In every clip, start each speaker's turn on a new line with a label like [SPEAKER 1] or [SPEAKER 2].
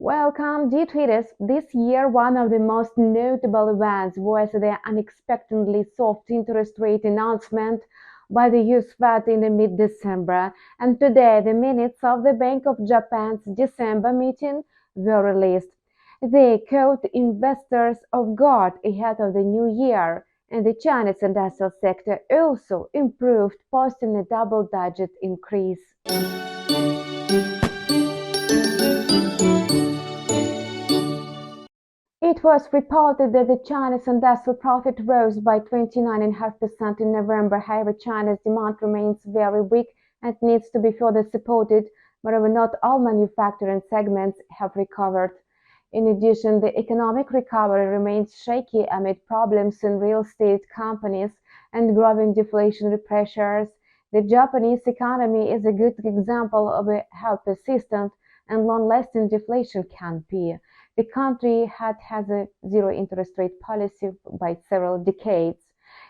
[SPEAKER 1] Welcome, dear traders. This year, one of the most notable events was the unexpectedly soft interest rate announcement by the US Fed in mid-December. And today, the minutes of the Bank of Japan's December meeting were released. They caught investors off guard ahead of the new year, and the Chinese industrial sector also improved, posting a double-digit increase. It was reported that the Chinese industrial profit rose by 29.5% in November. However, China's demand remains very weak and needs to be further supported. Moreover, not all manufacturing segments have recovered. In addition, the economic recovery remains shaky amid problems in real estate companies and growing deflationary pressures. The Japanese economy is a good example of how persistent and long-lasting deflation can be. The country has a zero interest rate policy by several decades.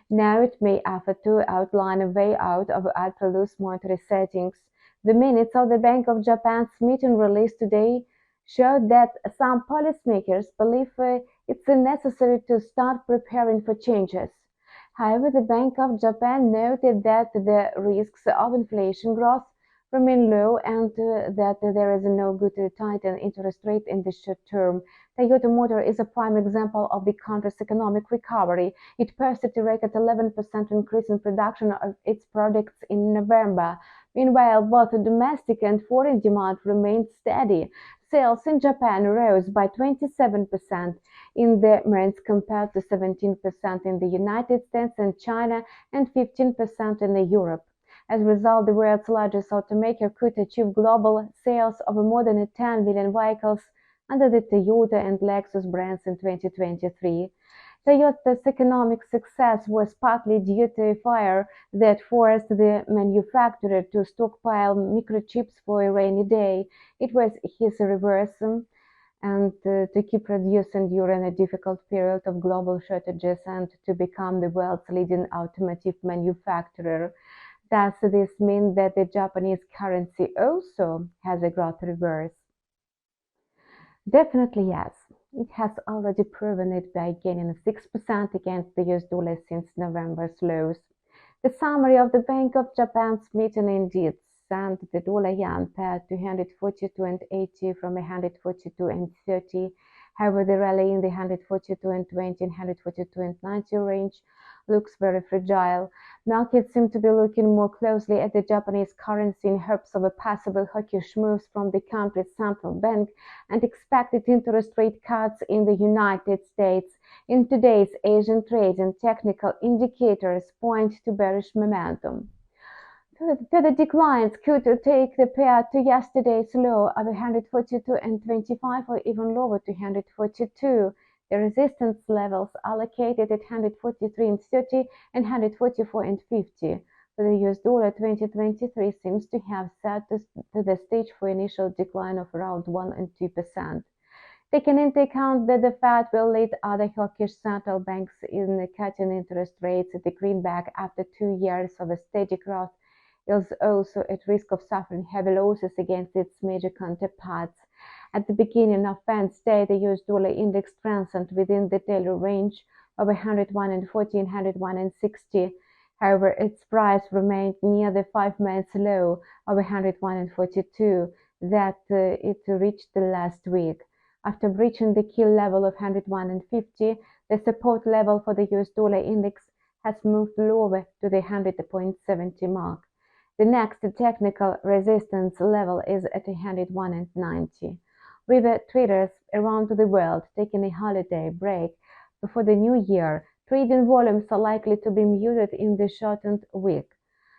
[SPEAKER 1] Now it may effort to outline a way out of ultra-loose monetary settings. The minutes of the Bank of Japan's meeting released today showed that some policymakers believe it's necessary to start preparing for changes. However, the Bank of Japan noted that the risks of inflation growth remain low and that there is no good to tighten interest rate in the short term. Toyota Motor is a prime example of the country's economic recovery. It posted a record 11% increase in production of its products in November. Meanwhile, both domestic and foreign demand remained steady. Sales in Japan rose by 27% in the month compared to 17% in the United States and China and 15% in Europe. As a result, the world's largest automaker could achieve global sales of more than 10 million vehicles under the Toyota and Lexus brands in 2023. Toyota's economic success was partly due to a fire that forced the manufacturer to stockpile microchips for a rainy day. It was his reverse and to keep producing during a difficult period of global shortages and to become the world's leading automotive manufacturer. Does this mean that the Japanese currency also has a growth reverse? Definitely yes. It has already proven it by gaining 6% against the US dollar since November's lows. The summary of the Bank of Japan's meeting indeed sent the dollar-yen pair to 142.80 from 142.30. However, the rally in the 142.20 and 142.90 range looks very fragile. Markets seem to be looking more closely at the Japanese currency in hopes of a possible hawkish moves from the country's central bank and expected interest rate cuts in the United States. In today's Asian trade and technical indicators point to bearish momentum. The declines could take the pair to yesterday's low of 142.25 or even lower to 142. The resistance levels are located at 143.30 and 144.50. For the US dollar, 2023 seems to have set to the stage for initial decline of around 1 and 2%. Taking into account that the Fed will lead other hawkish central banks in cutting interest rates, the greenback after 2 years of a steady growth is also at risk of suffering heavy losses against its major counterparts. At the beginning of Wednesday, the US dollar index strengthened within the daily range of 101.40 and 101.60. However, its price remained near the 5-month low of 101.42 that it reached last week. After breaching the key level of 101.50, the support level for the US dollar index has moved lower to the 100.70 mark. The next technical resistance level is at 101.90. With traders around the world taking a holiday break before the new year, trading volumes are likely to be muted in the shortened week.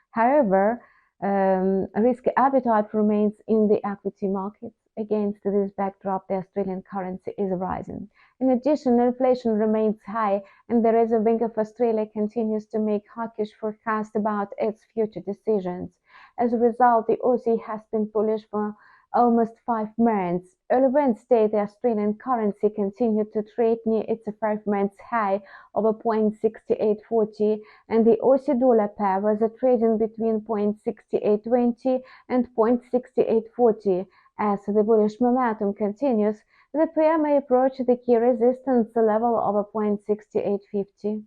[SPEAKER 1] However, risk appetite remains in the equity markets. Against this backdrop, the Australian currency is rising. In addition, inflation remains high, and the Reserve Bank of Australia continues to make hawkish forecasts about its future decisions. As a result, the Aussie has been bullish for almost 5 months. Early Wednesday, the Australian currency continued to trade near its 5-month high of 0.6840, and the Aussie dollar pair was trading between 0.6820 and 0.6840. As the bullish momentum continues, the pair may approach the key resistance level of 0.6850.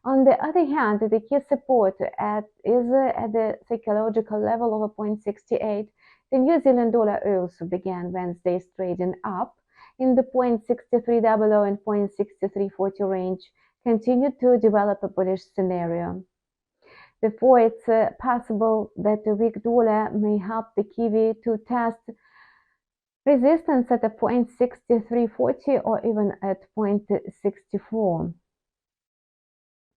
[SPEAKER 1] On the other hand, the key support is at the psychological level of 0.68. The New Zealand dollar also began Wednesday's trading up in the 0.6300 and 0.6340 range, continued to develop a bullish scenario. Therefore, it's possible that the weak dollar may help the Kiwi to test resistance at a 0.6340 or even at 0.64.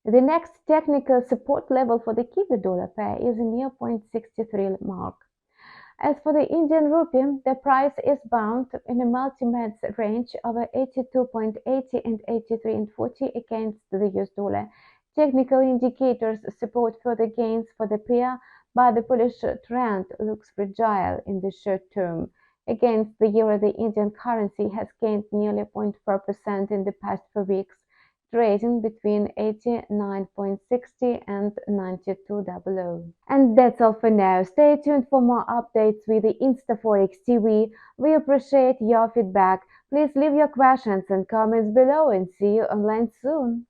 [SPEAKER 1] The next technical support level for the Kiwi dollar pair is near 0.63 mark. As for the Indian rupee, the price is bound in a multi-month range of 82.80 and 83.40 against the US dollar. Technical indicators support further gains for the pair, but the bullish trend looks fragile in the short term. Against the euro, the Indian currency has gained nearly 0.4% in the past 4 weeks, trading between 89.60 and 92.00. And that's all for now. Stay tuned for more updates with the InstaForex TV. We appreciate your feedback. Please leave your questions and comments below and see you online soon.